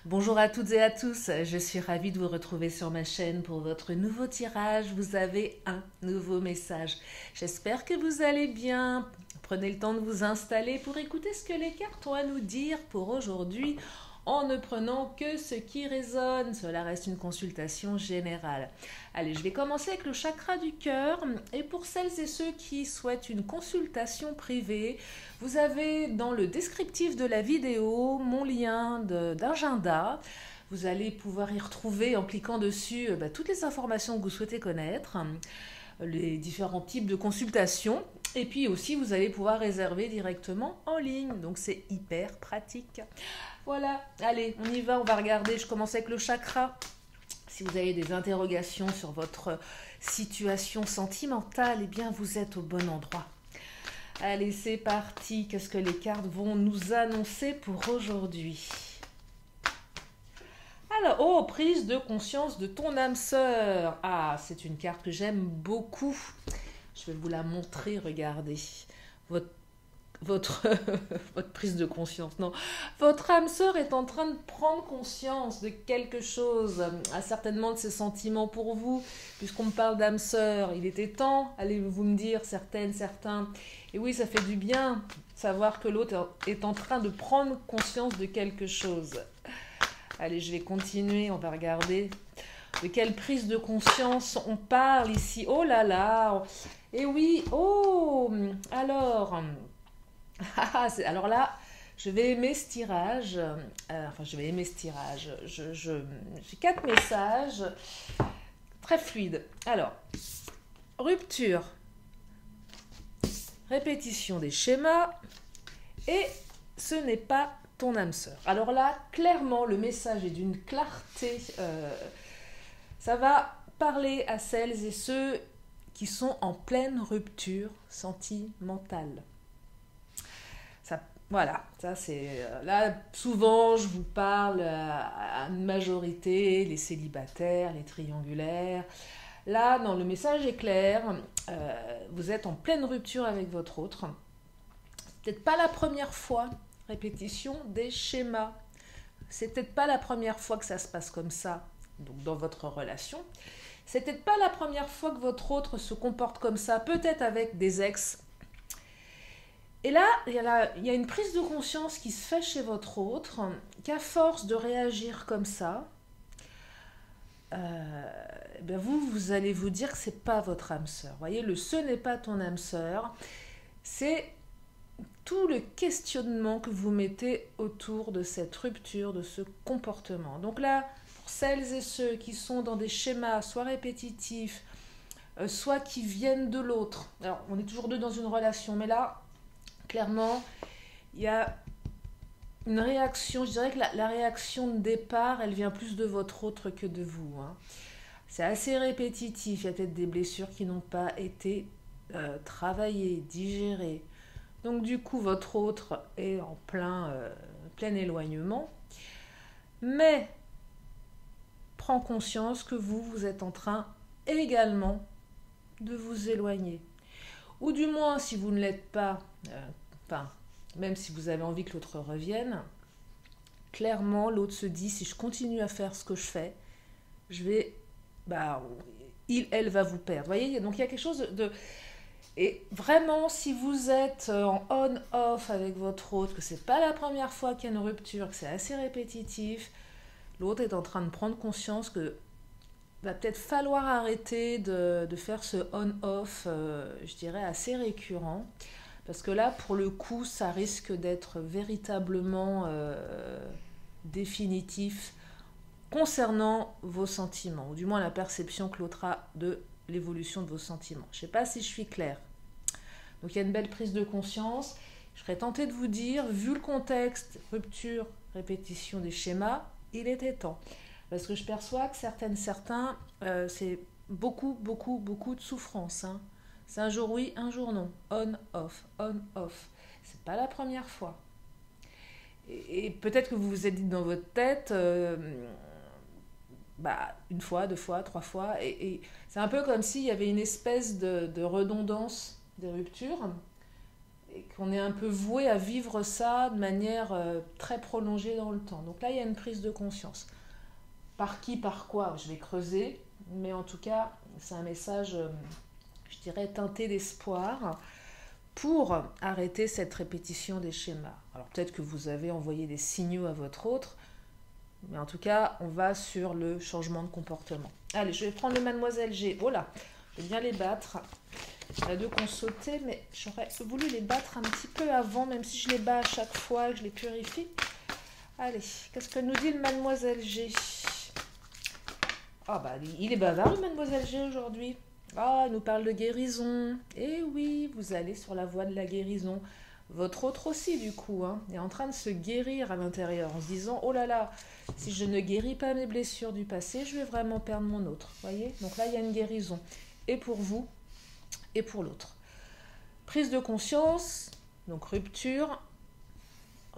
Bonjour à toutes et à tous, je suis ravie de vous retrouver sur ma chaîne pour votre nouveau tirage. Vous avez un nouveau message. J'espère que vous allez bien. Prenez le temps de vous installer pour écouter ce que les cartes ont à nous dire pour aujourd'hui en ne prenant que ce qui résonne. Cela reste une consultation générale. Allez, je vais commencer avec le chakra du cœur. Et pour celles et ceux qui souhaitent une consultation privée, vous avez dans le descriptif de la vidéo mon lien d'agenda. Vous allez pouvoir y retrouver en cliquant dessus toutes les informations que vous souhaitez connaître, les différents types de consultations. Et puis aussi, vous allez pouvoir réserver directement en ligne. Donc, c'est hyper pratique. Voilà, allez, on y va, on va regarder. Je commence avec le chakra. Si vous avez des interrogations sur votre situation sentimentale, eh bien, vous êtes au bon endroit. Allez, c'est parti. Qu'est-ce que les cartes vont nous annoncer pour aujourd'hui? Alors, oh, prise de conscience de ton âme sœur. Ah, c'est une carte que j'aime beaucoup. Je vais vous la montrer, regardez. Votre, votre, votre prise de conscience, non. Votre âme sœur est en train de prendre conscience de quelque chose, a certainement de ses sentiments pour vous, puisqu'on me parle d'âme sœur. Il était temps, allez-vous me dire, certaines, certains. Et oui, ça fait du bien savoir que l'autre est en train de prendre conscience de quelque chose. Allez, je vais continuer, on va regarder de quelle prise de conscience on parle ici. Oh là là. Et oui, oh, alors, alors là, je vais aimer ce tirage. Je vais aimer ce tirage. J'ai 4 messages très fluides. Alors, rupture, répétition des schémas et ce n'est pas ton âme sœur. Alors là, clairement, le message est d'une clarté. Ça va parler à celles et ceux qui sont en pleine rupture sentimentale. Ça, voilà, ça c'est... Là, souvent, je vous parle à une majorité, les célibataires, les triangulaires. Là, non, le message est clair. Vous êtes en pleine rupture avec votre autre. C'est peut-être pas la première fois. Répétition des schémas. C'est peut-être pas la première fois que ça se passe comme ça, donc dans votre relation. C'est peut-être pas la première fois que votre autre se comporte comme ça, peut-être avec des ex. Et là, il y a une prise de conscience qui se fait chez votre autre, qu'à force de réagir comme ça, vous allez vous dire que c'est pas votre âme sœur. Vous voyez, le ce n'est pas ton âme sœur, c'est tout le questionnement que vous mettez autour de cette rupture, de ce comportement. Donc là, pour celles et ceux qui sont dans des schémas soit répétitifs, soit qui viennent de l'autre. Alors, on est toujours deux dans une relation, mais là, clairement, il y a une réaction, je dirais que la réaction de départ, elle vient plus de votre autre que de vous. Hein. C'est assez répétitif, il y a peut-être des blessures qui n'ont pas été travaillées, digérées. Donc du coup, votre autre est en plein éloignement, mais prend conscience que vous êtes en train également de vous éloigner. Ou du moins, si vous ne l'êtes pas, même si vous avez envie que l'autre revienne, clairement, l'autre se dit, si je continue à faire ce que je fais, je vais, elle va vous perdre. Vous voyez, donc il y a quelque chose de... Et vraiment, si vous êtes en on-off avec votre autre, que c'est pas la première fois qu'il y a une rupture, que c'est assez répétitif, l'autre est en train de prendre conscience que va peut-être falloir arrêter de faire ce on-off, je dirais, assez récurrent. Parce que là, pour le coup, ça risque d'être véritablement définitif concernant vos sentiments, ou du moins la perception que l'autre a de l'évolution de vos sentiments. Je ne sais pas si je suis claire. Donc il y a une belle prise de conscience. Je serais tentée de vous dire, vu le contexte, rupture, répétition des schémas, il était temps. Parce que je perçois que certains, c'est beaucoup de souffrance. Hein. C'est un jour oui, un jour non. On, off, on, off. C'est pas la première fois. Et peut-être que vous vous êtes dit dans votre tête, une fois, deux fois, trois fois. Et c'est un peu comme s'il y avait une espèce de redondance des ruptures. et qu'on est un peu voué à vivre ça de manière très prolongée dans le temps. Donc là, il y a une prise de conscience. Par qui, par quoi, je vais creuser, mais en tout cas, c'est un message, je dirais, teinté d'espoir pour arrêter cette répétition des schémas. Alors peut-être que vous avez envoyé des signaux à votre autre, mais en tout cas, on va sur le changement de comportement. Allez, je vais prendre le Mademoiselle G. Oh là, je vais bien les battre. Il y en a deux qui ont sauté, mais j'aurais voulu les battre un petit peu avant, même si je les bats à chaque fois, que je les purifie. Allez, qu'est-ce que nous dit le Mademoiselle G? Ah bah, il est bavard le Mademoiselle G aujourd'hui. Ah, il nous parle de guérison. Eh oui, vous allez sur la voie de la guérison. Votre autre aussi, du coup, hein, est en train de se guérir à l'intérieur, en se disant, oh là là, si je ne guéris pas mes blessures du passé, je vais vraiment perdre mon autre. Voyez? Donc là, il y a une guérison. Et pour vous, et pour l'autre. Prise de conscience, donc rupture,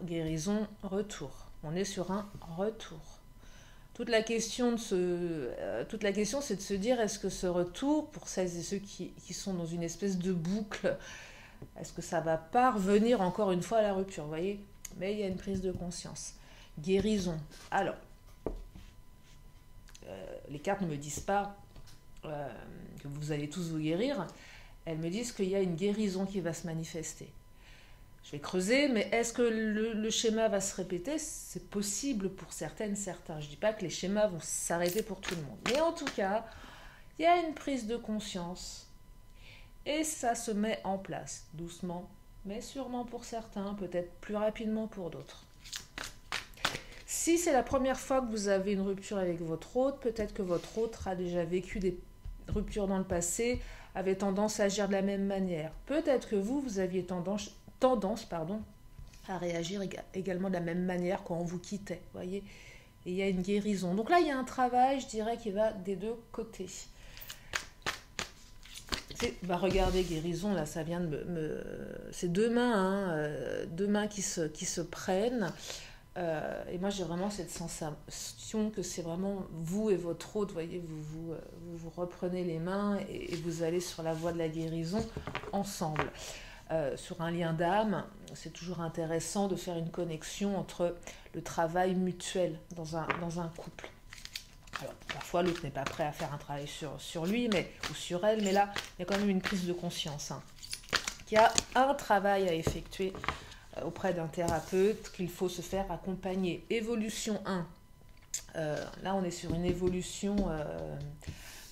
guérison, retour. On est sur un retour. Toute la question, c'est de se dire, est-ce que ce retour, pour celles et ceux qui sont dans une espèce de boucle, est-ce que ça va pas revenir encore une fois à la rupture, vous voyez? Mais il y a une prise de conscience. Guérison. Alors, les cartes ne me disent pas que vous allez tous vous guérir. Elles me disent qu'il y a une guérison qui va se manifester. Je vais creuser, mais est-ce que le schéma va se répéter? C'est possible pour certaines, certains. Je ne dis pas que les schémas vont s'arrêter pour tout le monde. Mais en tout cas, il y a une prise de conscience. Et ça se met en place, doucement, mais sûrement pour certains, peut-être plus rapidement pour d'autres. Si c'est la première fois que vous avez une rupture avec votre hôte, peut-être que votre autre a déjà vécu des ruptures dans le passé, avait tendance à agir de la même manière. Peut-être que vous aviez tendance à réagir également de la même manière quand on vous quittait, voyez. Et il y a une guérison. Donc là, il y a un travail, je dirais, qui va des deux côtés. Regardez, guérison, là, ça vient de c'est deux mains, deux mains qui se prennent. Et moi, j'ai vraiment cette sensation que c'est vraiment vous et votre hôte, voyez, vous reprenez les mains et vous allez sur la voie de la guérison ensemble. Sur un lien d'âme, c'est toujours intéressant de faire une connexion entre le travail mutuel dans un couple. Alors, parfois, l'autre n'est pas prêt à faire un travail sur lui ou sur elle, mais là, il y a quand même une prise de conscience. Il y a un travail à effectuer auprès d'un thérapeute qu'il faut se faire accompagner. Évolution 1. Là, on est sur une évolution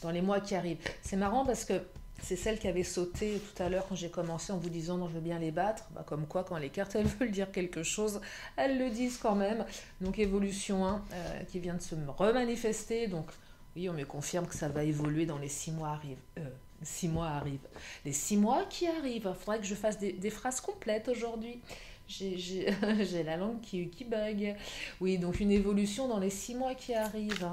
dans les mois qui arrivent. C'est marrant parce que c'est celle qui avait sauté tout à l'heure quand j'ai commencé en vous disant non, je veux bien les battre. Comme quoi, quand les cartes elles veulent dire quelque chose, elles le disent quand même. Donc évolution 1 qui vient de se remanifester. Donc oui, on me confirme que ça va évoluer dans les 6 mois arrivent. 6 mois arrivent. Les 6 mois qui arrivent. Il faudrait que je fasse des phrases complètes aujourd'hui. J'ai la langue qui bug. Oui, donc une évolution dans les 6 mois qui arrivent.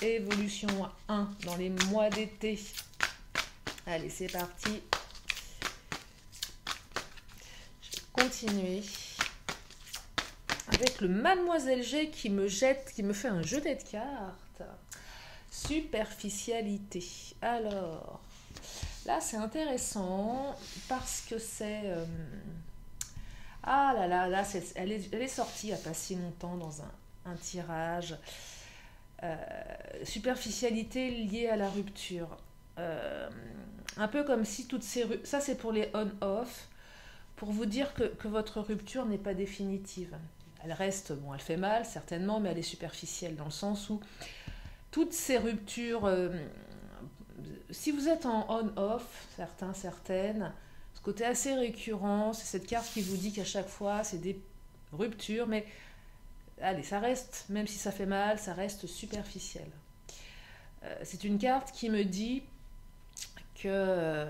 Évolution 1 dans les mois d'été. Allez, c'est parti. Je vais continuer avec le Mademoiselle G qui me fait un jeté de cartes. Superficialité. Alors, là, c'est intéressant parce que c'est... Ah là là, là elle est sortie il n'y a pas si longtemps dans un tirage. Superficialité liée à la rupture. Un peu comme si toutes ces... Ça, c'est pour les on-off, pour vous dire que votre rupture n'est pas définitive. Elle reste... Bon, elle fait mal, certainement, mais elle est superficielle, dans le sens où toutes ces ruptures... si vous êtes en on-off, certains, certaines, ce côté assez récurrent, c'est cette carte qui vous dit qu'à chaque fois, c'est des ruptures, mais allez, ça reste, même si ça fait mal, ça reste superficiel. C'est une carte qui me dit que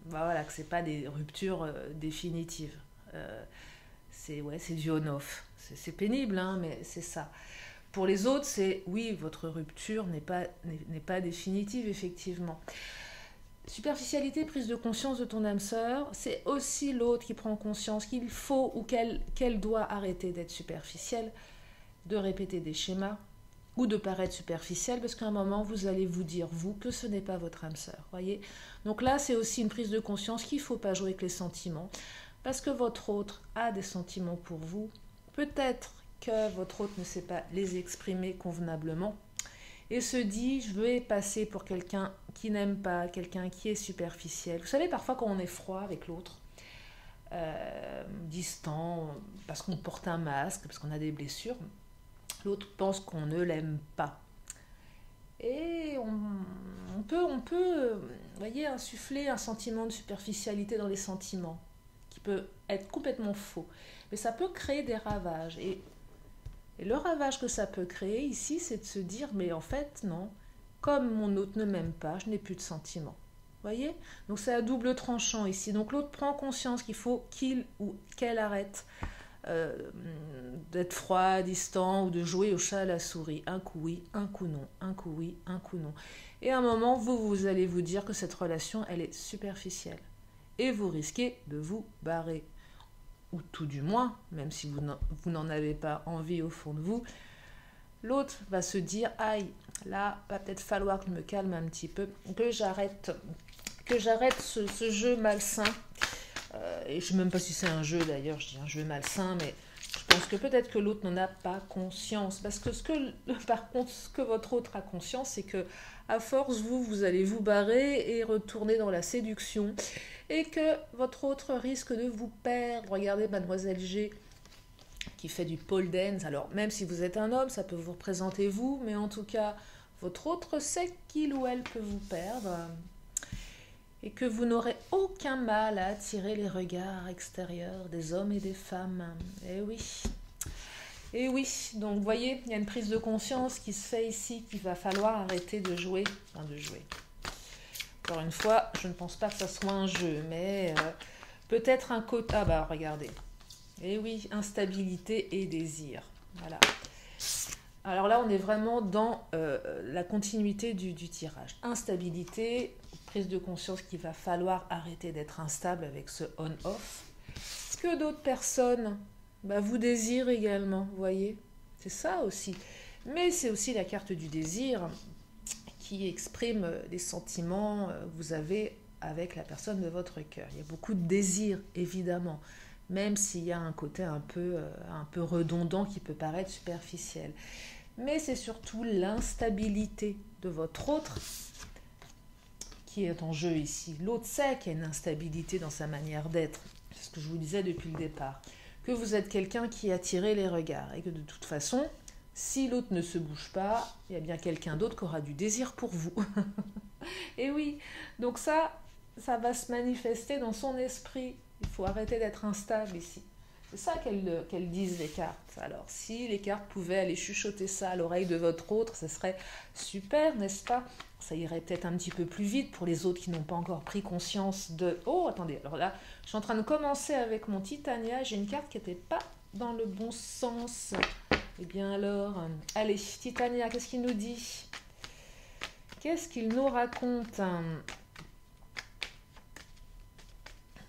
voilà, que c'est pas des ruptures définitives. C'est du on-off. C'est pénible, hein, mais c'est ça. Pour les autres, c'est oui, votre rupture n'est pas définitive, effectivement. Superficialité, prise de conscience de ton âme sœur, c'est aussi l'autre qui prend conscience qu'il faut ou qu'elle doit arrêter d'être superficielle, de répéter des schémas, ou de paraître superficiel, parce qu'à un moment, vous allez vous dire, vous, que ce n'est pas votre âme sœur. Voyez. Donc là, c'est aussi une prise de conscience qu'il ne faut pas jouer avec les sentiments, parce que votre autre a des sentiments pour vous. Peut-être que votre autre ne sait pas les exprimer convenablement, et se dit, je vais passer pour quelqu'un qui n'aime pas, quelqu'un qui est superficiel. Vous savez, parfois quand on est froid avec l'autre, distant, parce qu'on porte un masque, parce qu'on a des blessures, l'autre pense qu'on ne l'aime pas. Et on peut, voyez, insuffler un sentiment de superficialité dans les sentiments, qui peut être complètement faux. Mais ça peut créer des ravages. Et le ravage que ça peut créer ici, c'est de se dire, mais en fait, non, comme mon autre ne m'aime pas, je n'ai plus de sentiments. Voyez? Donc c'est à double tranchant ici. Donc l'autre prend conscience qu'il faut qu'il ou qu'elle arrête d'être froid, distant, ou de jouer au chat à la souris. Un coup oui, un coup non, un coup oui, un coup non. Et à un moment, vous allez vous dire que cette relation, elle est superficielle. Et vous risquez de vous barrer. Ou tout du moins, même si vous n'en avez pas envie au fond de vous, l'autre va se dire, aïe, là, va peut-être falloir que je me calme un petit peu, que j'arrête ce jeu malsain. Et je ne sais même pas si c'est un jeu d'ailleurs, je dis un jeu malsain, mais je pense que peut-être que l'autre n'en a pas conscience. Parce que par contre, ce que votre autre a conscience, c'est que à force, vous allez vous barrer et retourner dans la séduction. Et que votre autre risque de vous perdre. Regardez Mademoiselle G qui fait du pole dance. Alors, même si vous êtes un homme, ça peut vous représenter vous, mais en tout cas, votre autre sait qu'il ou elle peut vous perdre. Et que vous n'aurez aucun mal à attirer les regards extérieurs des hommes et des femmes. Eh oui. Et oui, donc vous voyez, il y a une prise de conscience qui se fait ici, qu'il va falloir arrêter de jouer. Enfin, de jouer. Encore une fois, je ne pense pas que ça soit un jeu, mais peut-être un côté... Ah bah regardez. Eh oui, instabilité et désir. Voilà. Alors là, on est vraiment dans la continuité du tirage. Instabilité, prise de conscience qu'il va falloir arrêter d'être instable avec ce on-off. Que d'autres personnes vous désirent également, vous voyez. C'est ça aussi. Mais c'est aussi la carte du désir qui exprime les sentiments que vous avez avec la personne de votre cœur. Il y a beaucoup de désir, évidemment, même s'il y a un côté un peu redondant qui peut paraître superficiel. Mais c'est surtout l'instabilité de votre autre qui est en jeu ici. L'autre sait qu'il y a une instabilité dans sa manière d'être. C'est ce que je vous disais depuis le départ. Que vous êtes quelqu'un qui attire les regards et que de toute façon, si l'autre ne se bouge pas, il y a bien quelqu'un d'autre qui aura du désir pour vous. Et oui, donc ça va se manifester dans son esprit. Il faut arrêter d'être instable ici. C'est ça qu'elles disent les cartes. Alors, si les cartes pouvaient aller chuchoter ça à l'oreille de votre autre, ce serait super, n'est-ce pas? Ça irait peut-être un petit peu plus vite pour les autres qui n'ont pas encore pris conscience de... Oh, attendez, alors là, je suis en train de commencer avec mon Titania. J'ai une carte qui n'était pas dans le bon sens. Eh bien alors, allez, Titania, qu'est-ce qu'il nous dit? Qu'est-ce qu'il nous raconte?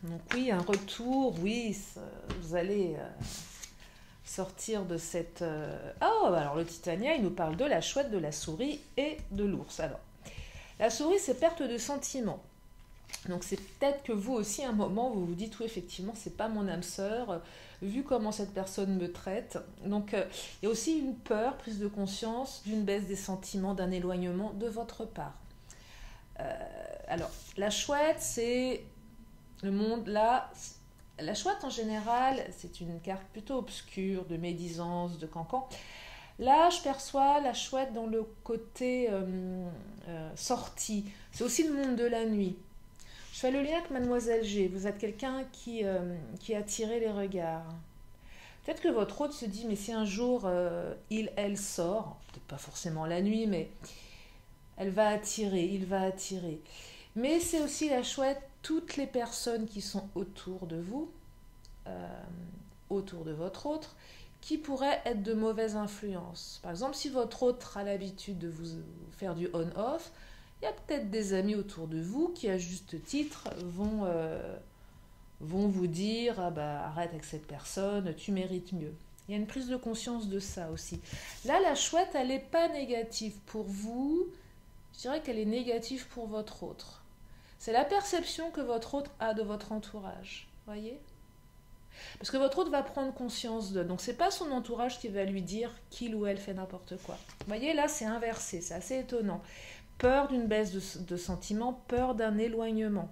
Donc oui, un retour, oui, vous allez sortir de cette... Oh, alors le Titania, il nous parle de la chouette, de la souris et de l'ours. Alors, la souris, c'est perte de sentiment. Donc c'est peut-être que vous aussi, à un moment, vous vous dites, oui, effectivement, c'est pas mon âme sœur, vu comment cette personne me traite. Donc il y a aussi une peur, prise de conscience, d'une baisse des sentiments, d'un éloignement de votre part. Alors, la chouette, c'est... Le monde, là, la chouette en général, c'est une carte plutôt obscure, de médisance, de cancan. Là, je perçois la chouette dans le côté sortie. C'est aussi le monde de la nuit. Je fais le lien avec Mademoiselle G. Vous êtes quelqu'un qui a attiré les regards. Peut-être que votre autre se dit, mais si un jour elle sort, peut-être pas forcément la nuit, mais elle va attirer, il va attirer. Mais c'est aussi la chouette, toutes les personnes qui sont autour de vous, autour de votre autre, qui pourraient être de mauvaises influences. Par exemple, si votre autre a l'habitude de vous faire du on-off, il y a peut-être des amis autour de vous qui, à juste titre, vont vous dire « Ah bah, arrête avec cette personne, tu mérites mieux ». Il y a une prise de conscience de ça aussi. Là, la chouette, elle n'est pas négative pour vous. Je dirais qu'elle est négative pour votre autre. C'est la perception que votre autre a de votre entourage. Voyez ? Parce que votre autre va prendre conscience de. Donc, c'est pas son entourage qui va lui dire qu'il ou elle fait n'importe quoi. Vous voyez, là, c'est inversé. C'est assez étonnant. Peur d'une baisse de sentiments, peur d'un éloignement.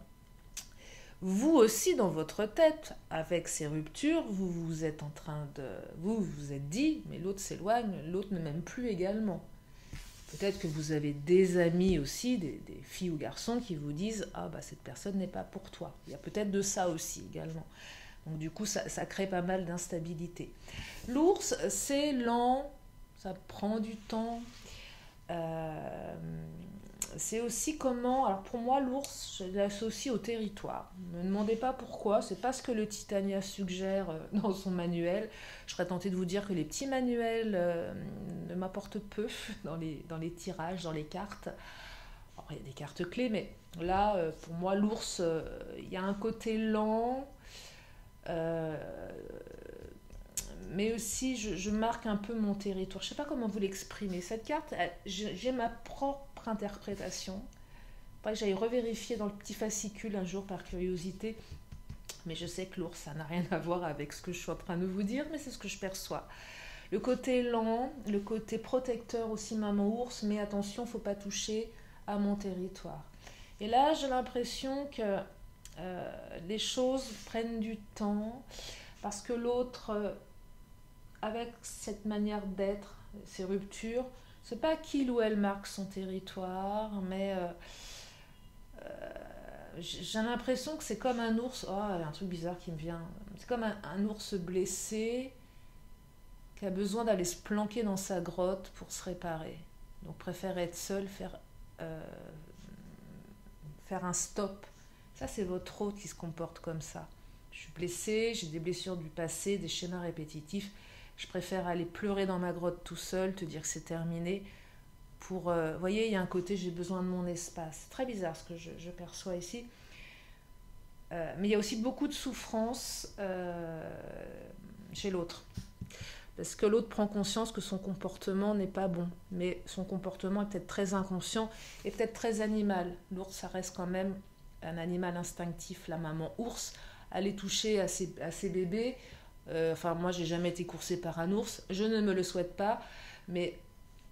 Vous aussi, dans votre tête, avec ces ruptures, vous êtes en train de... Vous êtes dit, mais l'autre s'éloigne, l'autre ne m'aime plus également. Peut-être que vous avez des amis aussi, des filles ou garçons qui vous disent « Ah, bah cette personne n'est pas pour toi ». Il y a peut-être de ça aussi également. Donc du coup, ça crée pas mal d'instabilité. L'ours, c'est lent, ça prend du temps. C'est aussi comment... Alors pour moi, l'ours, je l'associe au territoire. Ne me demandez pas pourquoi, c'est pas ce que le Titania suggère dans son manuel. Je serais tentée de vous dire que les petits manuels ne m'apportent peu dans les tirages, dans les cartes. Alors, il y a des cartes clés, mais là, pour moi, l'ours, il y a un côté lent, mais aussi je marque un peu mon territoire. Je ne sais pas comment vous l'exprimer. Cette carte, j'ai ma propre interprétation. Faudrait que j'aille revérifier dans le petit fascicule un jour par curiosité. Mais je sais que l'ours, ça n'a rien à voir avec ce que je suis en train de vous dire, mais c'est ce que je perçois. Le côté lent, le côté protecteur aussi, maman ours, mais attention, il ne faut pas toucher à mon territoire. Et là, j'ai l'impression que les choses prennent du temps, parce que l'autre... avec cette manière d'être, ces ruptures, c'est pas qu'il ou elle marque son territoire, mais j'ai l'impression que c'est comme un ours, oh, il y a un truc bizarre qui me vient, c'est comme un ours blessé qui a besoin d'aller se planquer dans sa grotte pour se réparer. Donc préfère être seul, faire un stop. Ça, c'est votre autre qui se comporte comme ça. Je suis blessée, j'ai des blessures du passé, des schémas répétitifs. Je préfère aller pleurer dans ma grotte tout seul, te dire que c'est terminé. Vous voyez, il y a un côté, j'ai besoin de mon espace. C'est très bizarre ce que je perçois ici. Mais il y a aussi beaucoup de souffrance chez l'autre. Parce que l'autre prend conscience que son comportement n'est pas bon. Mais son comportement est peut-être très inconscient et peut-être très animal. L'ours, ça reste quand même un animal instinctif. La maman ours, aller toucher à ses bébés. Enfin, moi, j'ai jamais été coursée par un ours. Je ne me le souhaite pas. Mais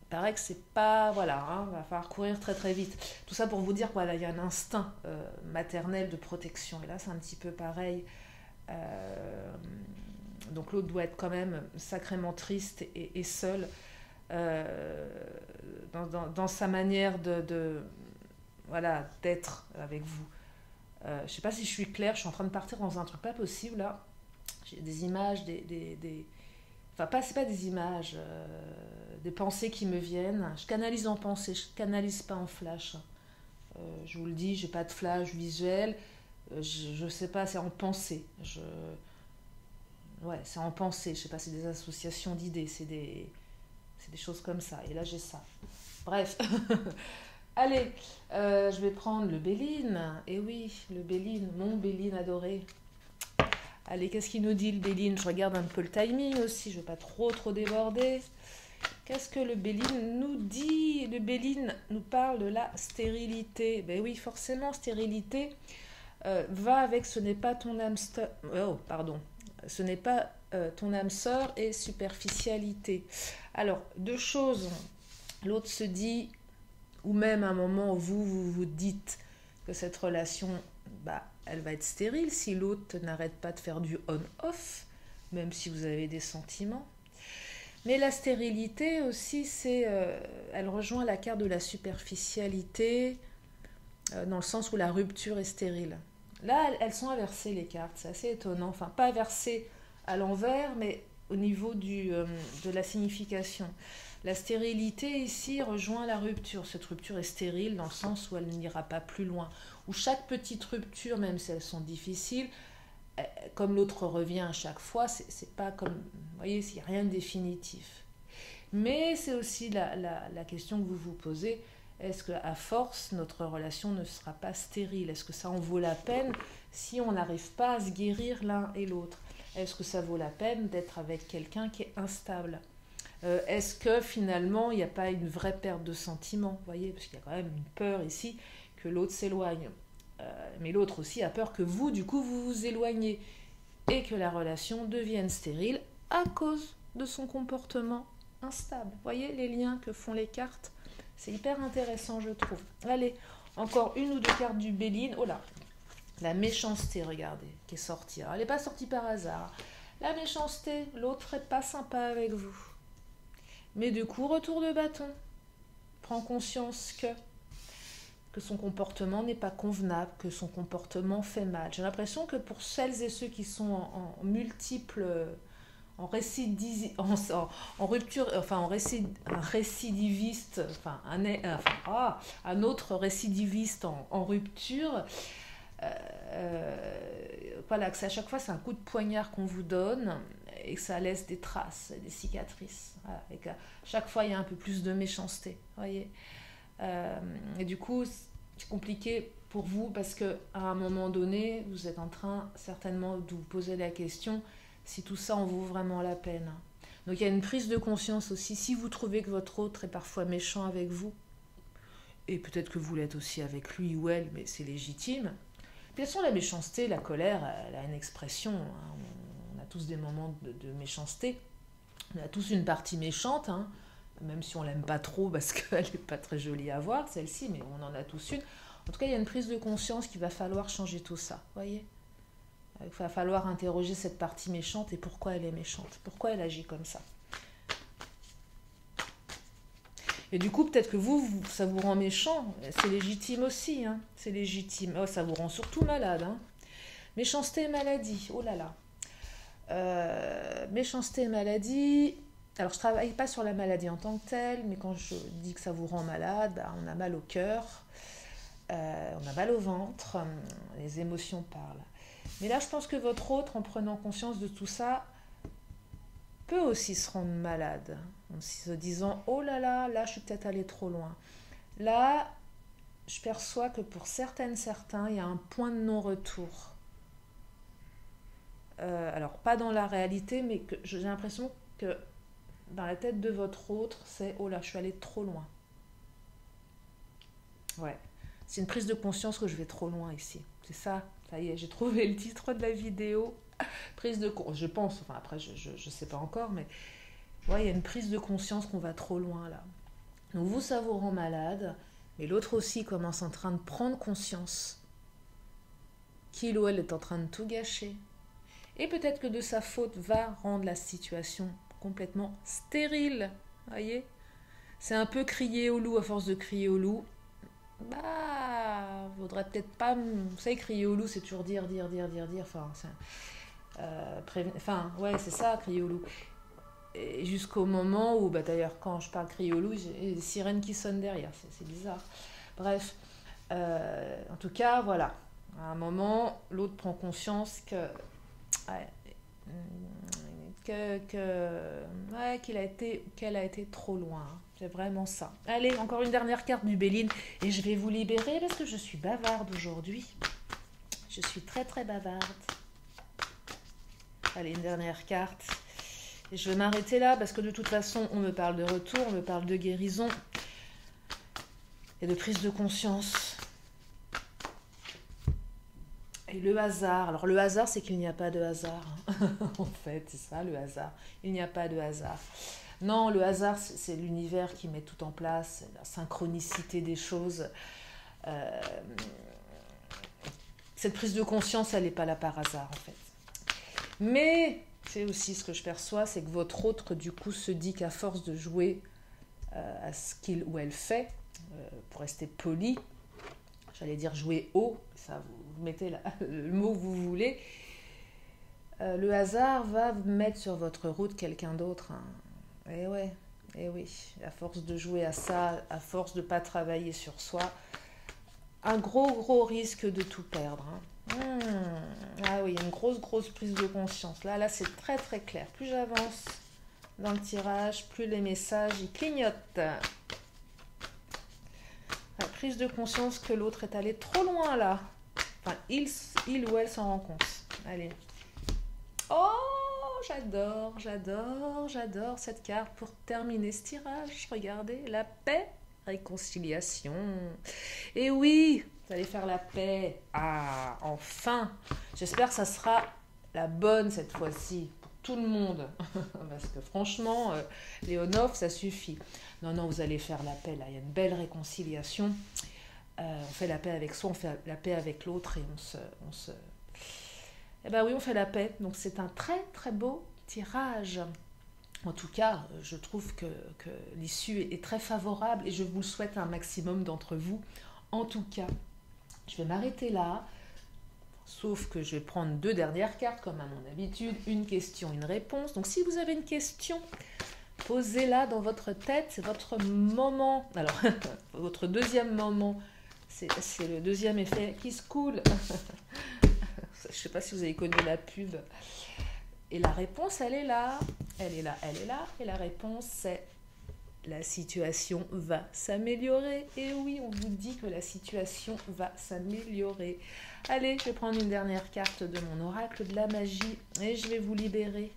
il paraît que c'est pas... Voilà, va falloir courir très très vite. Tout ça pour vous dire, voilà, il y a un instinct maternel de protection. Et là, c'est un petit peu pareil. Donc l'autre doit être quand même sacrément triste et seul dans sa manière voilà, d'être avec vous. Je sais pas si je suis claire, je suis en train de partir dans un truc pas possible là. J'ai des images, enfin c'est pas des images, des pensées qui me viennent. Je canalise en pensée, je canalise pas en flash. Je vous le dis, j'ai pas de flash visuel. Je sais pas, c'est en pensée. Ouais, c'est en pensée, je sais pas, c'est des associations d'idées, c'est des choses comme ça. Et là, j'ai ça. Bref. Allez, je vais prendre le Béline. Et oui, le Béline, mon Béline adoré. Allez, qu'est-ce qu'il nous dit le Béline? Je regarde un peu le timing aussi, je ne veux pas trop déborder. Qu'est-ce que le Béline nous dit? Le Béline nous parle de la stérilité. Ben oui, forcément, stérilité va avec ce n'est pas ton âme sœur. Oh, pardon. Ce n'est pas ton âme sœur et superficialité. Alors, deux choses. L'autre se dit, ou même à un moment où vous dites que cette relation, elle va être stérile si l'autre n'arrête pas de faire du on-off, même si vous avez des sentiments. Mais la stérilité aussi, elle rejoint la carte de la superficialité, dans le sens où la rupture est stérile. Là, elles sont inversées, les cartes, c'est assez étonnant. Enfin, pas inversées à l'envers, mais au niveau de la signification. La stérilité, ici, rejoint la rupture. Cette rupture est stérile dans le sens où elle n'ira pas plus loin. Où chaque petite rupture, même si elles sont difficiles, comme l'autre revient à chaque fois, c'est pas comme... Vous voyez, il n'y a rien de définitif. Mais c'est aussi la question que vous vous posez. Est-ce qu'à force, notre relation ne sera pas stérile? Est-ce que ça en vaut la peine si on n'arrive pas à se guérir l'un et l'autre? Est-ce que ça vaut la peine d'être avec quelqu'un qui est instable? Est-ce que finalement, il n'y a pas une vraie perte de sentiment? Vous voyez, parce qu'il y a quand même une peur ici que l'autre s'éloigne. Mais l'autre aussi a peur que vous, du coup, vous vous éloignez et que la relation devienne stérile à cause de son comportement instable. Vous voyez les liens que font les cartes? C'est hyper intéressant, je trouve. Allez, encore une ou deux cartes du Béline. Oh là, la méchanceté, regardez, qui est sortie. Alors, elle n'est pas sortie par hasard. La méchanceté, l'autre n'est pas sympa avec vous. Mais du coup, retour de bâton. Prends conscience que son comportement n'est pas convenable, que son comportement fait mal. J'ai l'impression que pour celles et ceux qui sont en multiples, en rupture, enfin un récidiviste, enfin un autre récidiviste en rupture, voilà, que à chaque fois c'est un coup de poignard qu'on vous donne et que ça laisse des traces, des cicatrices. Voilà, et qu'à chaque fois il y a un peu plus de méchanceté, voyez. Et du coup, c'est compliqué pour vous parce qu'à un moment donné, vous êtes en train certainement de vous poser la question si tout ça en vaut vraiment la peine. Donc il y a une prise de conscience aussi. Si vous trouvez que votre autre est parfois méchant avec vous, et peut-être que vous l'êtes aussi avec lui ou elle, mais c'est légitime. Bien sûr, la méchanceté, la colère, elle a une expression. Hein. On a tous des moments de méchanceté. On a tous une partie méchante, hein. Même si on l'aime pas trop parce qu'elle n'est pas très jolie à voir, celle-ci, mais on en a tous une. En tout cas, il y a une prise de conscience qu'il va falloir changer tout ça, voyez. Il va falloir interroger cette partie méchante et pourquoi elle est méchante, pourquoi elle agit comme ça. Et du coup, peut-être que ça vous rend méchant, c'est légitime aussi, hein. C'est légitime. Oh, ça vous rend surtout malade, hein. Méchanceté et maladie, oh là là. Méchanceté et maladie. Alors, je ne travaille pas sur la maladie en tant que telle, mais quand je dis que ça vous rend malade, bah, on a mal au cœur, on a mal au ventre, les émotions parlent. Mais là, je pense que votre autre, en prenant conscience de tout ça, peut aussi se rendre malade, en se disant « Oh là là, là, je suis peut-être allée trop loin. » Là, je perçois que pour certains, il y a un point de non-retour. Alors, pas dans la réalité, mais que j'ai l'impression que dans la tête de votre autre, c'est « Oh là, je suis allée trop loin. » Ouais, c'est une prise de conscience que je vais trop loin ici. C'est ça, ça y est, j'ai trouvé le titre de la vidéo. Prise de conscience, je pense, enfin après, je sais pas encore, mais ouais, il y a une prise de conscience qu'on va trop loin là. Donc vous, ça vous rend malade, mais l'autre aussi commence en train de prendre conscience qu'il ou elle est en train de tout gâcher. Et peut-être que de sa faute va rendre la situation complètement stérile, voyez. C'est un peu crier au loup à force de crier au loup. Bah, vaudrait peut-être pas... Vous savez, crier au loup, c'est toujours dire. Enfin, ouais, c'est ça, crier au loup. Et jusqu'au moment où, bah d'ailleurs, quand je parle crier au loup, j'ai des sirènes qui sonnent derrière. C'est bizarre. Bref, en tout cas, voilà. À un moment, l'autre prend conscience que... Ouais, qu'elle a été trop loin. C'est vraiment ça. Allez, encore une dernière carte du Béline et je vais vous libérer parce que je suis bavarde aujourd'hui. Je suis très très bavarde. Allez, une dernière carte. Et je vais m'arrêter là parce que de toute façon, on me parle de retour, on me parle de guérison et de prise de conscience. Et le hasard. Alors le hasard, c'est qu'il n'y a pas de hasard. En fait, c'est ça le hasard. Il n'y a pas de hasard. Non, le hasard, c'est l'univers qui met tout en place, la synchronicité des choses. Cette prise de conscience, elle n'est pas là par hasard, en fait. Mais c'est aussi ce que je perçois, c'est que votre autre, du coup, se dit qu'à force de jouer à ce qu'il ou elle fait, pour rester poli, j'allais dire jouer haut, ça vous mettez le mot que vous voulez, le hasard va mettre sur votre route quelqu'un d'autre. Hein. Et ouais, et oui, à force de jouer à ça, à force de ne pas travailler sur soi, un gros risque de tout perdre. Hein. Ah oui, une grosse prise de conscience. Là, c'est très très clair. Plus j'avance dans le tirage, plus les messages ils clignotent. La prise de conscience que l'autre est allé trop loin là. Enfin, il ou elle s'en rend compte. Allez. Oh, j'adore cette carte pour terminer ce tirage. Regardez, la paix, réconciliation. Et oui, vous allez faire la paix. Ah, enfin. J'espère que ça sera la bonne cette fois-ci pour tout le monde. Parce que franchement, Léonov, ça suffit. Non, non, vous allez faire la paix là. Il y a une belle réconciliation. On fait la paix avec soi, on fait la paix avec l'autre et on se... Eh ben oui, on fait la paix. Donc c'est un très très beau tirage. En tout cas, je trouve que l'issue est très favorable et je vous le souhaite un maximum d'entre vous. En tout cas, je vais m'arrêter là. Sauf que je vais prendre 2 dernières cartes comme à mon habitude. Une question, une réponse. Donc si vous avez une question, posez-la dans votre tête. C'est votre moment. Alors, votre deuxième moment. C'est le deuxième effet qui se coule. Je ne sais pas si vous avez connu la pub. Et la réponse, elle est là. Elle est là, elle est là. Et la réponse, c'est la situation va s'améliorer. Et oui, on vous dit que la situation va s'améliorer. Allez, je vais prendre une dernière carte de mon oracle de la magie et je vais vous libérer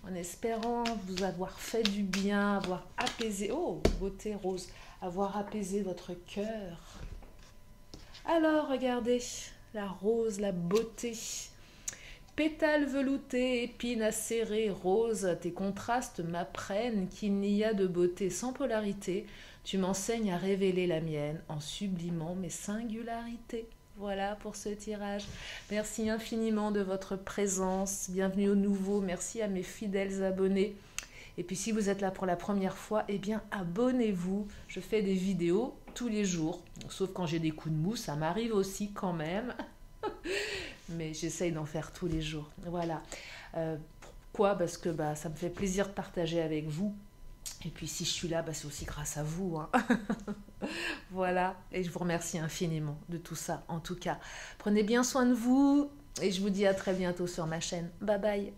en espérant vous avoir fait du bien, avoir apaisé, oh, beauté rose, avoir apaisé votre cœur. Alors, regardez, la rose, la beauté. Pétales veloutés, épines acérées, roses, tes contrastes m'apprennent qu'il n'y a de beauté sans polarité. Tu m'enseignes à révéler la mienne en sublimant mes singularités. Voilà pour ce tirage. Merci infiniment de votre présence. Bienvenue au nouveau. Merci à mes fidèles abonnés. Et puis si vous êtes là pour la première fois, eh bien abonnez-vous. Je fais des vidéos tous les jours. Sauf quand j'ai des coups de mou, ça m'arrive aussi quand même. Mais j'essaye d'en faire tous les jours. Voilà. Pourquoi ? Parce que ça me fait plaisir de partager avec vous. Et puis si je suis là, c'est aussi grâce à vous. Hein. Voilà. Et je vous remercie infiniment de tout ça. En tout cas, prenez bien soin de vous. Et je vous dis à très bientôt sur ma chaîne. Bye bye.